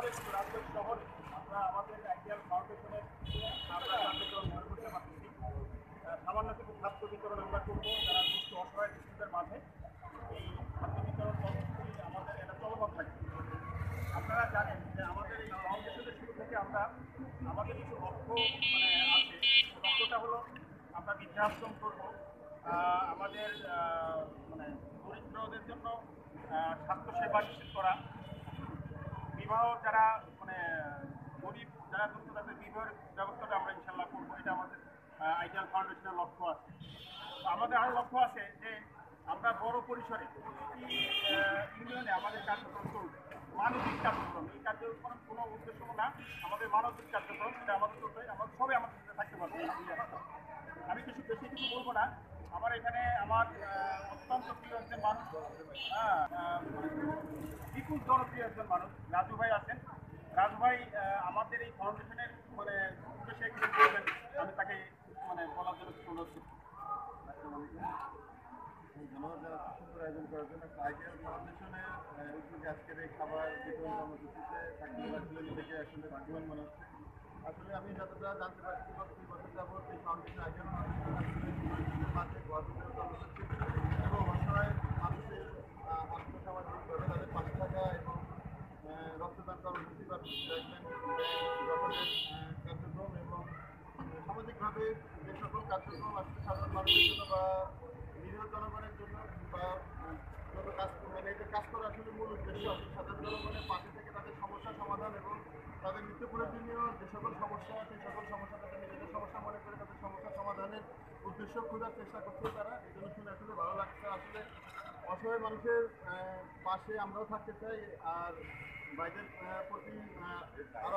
বাংলাদেশ রাজশাহী শহরে আমরা আমাদের আইডিয়াল ফাউন্ডেশনের আমরা কার্যক্রম মনে করতে পারতেছি। সামান্য কিছু খাদ্য বিতরণ আমরা করবো যারা দুস্থ অসহায় শিশুদের মাঝে। এই খাদ্য বিতরণ কর্মসূচি আমাদের এটা চলমান থাকবে। আপনারা জানেন যে আমাদের এই ফাউন্ডেশনের শুরু থেকে আমরা আমাদের কিছু লক্ষ্য আছে। লক্ষ্যটা হলো আমরা বৃদ্ধাশ্রম করব, আমাদের মানে দরিদ্রদের জন্য স্বাস্থ্যসেবা নিশ্চিত করা, বিবাহ যারা মানে গরিব যারা দুঃস্থ তাদের বিবাহের ব্যবস্থাটা আমরা ইনশাল্লাহ করবো। এটা আমাদের আইডিয়াল ফাউন্ডেশনের লক্ষ্য আছে। তো আমাদের আরও লক্ষ্য আছে যে আমরা বড় পরিসরে প্রতিটি ইউনিয়নে আমাদের কার্যক্রম চলবে, মানবিক কার্যক্রম। এই কার্যক্রম কোনো উদ্দেশ্য না, আমাদের মানবিক কার্যক্রম এটা আমাদের চলবে। আমরা সবাই আমাদের সাথে থাকতে পারবো। আমি বেশি কিছু বলবো না। আমার এখানে আমার অত্যন্ত প্রিয় একজন মানুষ, বিপুল জনপ্রিয় একজন মানুষ রাজু ভাই আছেন। রাজু ভাই আমাদের এই ফাউন্ডেশনের মানে উদ্দেশ্যে কিছু বলবেন, আমি তাকে মানে বলার জন্য অনুরোধ করছি। ধন্যবাদ জানাচ্ছি সুন্দর আয়োজন করার জন্য। আইডিয়াল ফাউন্ডেশনের উদ্যোগে আজকের এই খাবার বিতরণ কর্মসূচিতে থাকতে আসলে নিজেকে আসলে ভাগ্যবান মনে হচ্ছে। আসলে আমি যতটা জানতে পারছি গত 2 বছর যাবত এই ফাউন্ডেশন আইডিয়াল ফাউন্ডেশন আসলে মানুষের মাঝে ঘর বিতরণ কর্মসূচি এবং অসহায় মানুষের আর্থসামাজিকভাবে তাদের পাশে থাকা এবং রক্তদান কর্মসূচি বা দেখবেন গঠনের কার্যক্রম এবং সামাজিকভাবে যে সকল কার্যক্রম আসলে সাধারণ মানুষের জন্য বা নিরীহ জনগণের জন্য বা যত কাজ মানে এটা কাজ করা আসলে মূল উদ্দেশ্য আসলে সাধারণ জনগণের পাশে থেকে তাদের সমস্যার সমাধান এবং তাদের নিত্য প্রয়োজনীয় যে সকল সমস্যা সেই সকল সমস্যা তাদের নিজেদের সমস্যা মনে করে তাদের সমস্যা সমাধানের উদ্দেশ্য খোঁজার চেষ্টা করছে তারা। এই জন্য শুনে আসলে ভালো লাগছে। আসলে অসহায় মানুষের পাশে আমরাও থাকতে চাই আর বাইরের প্রতি আরও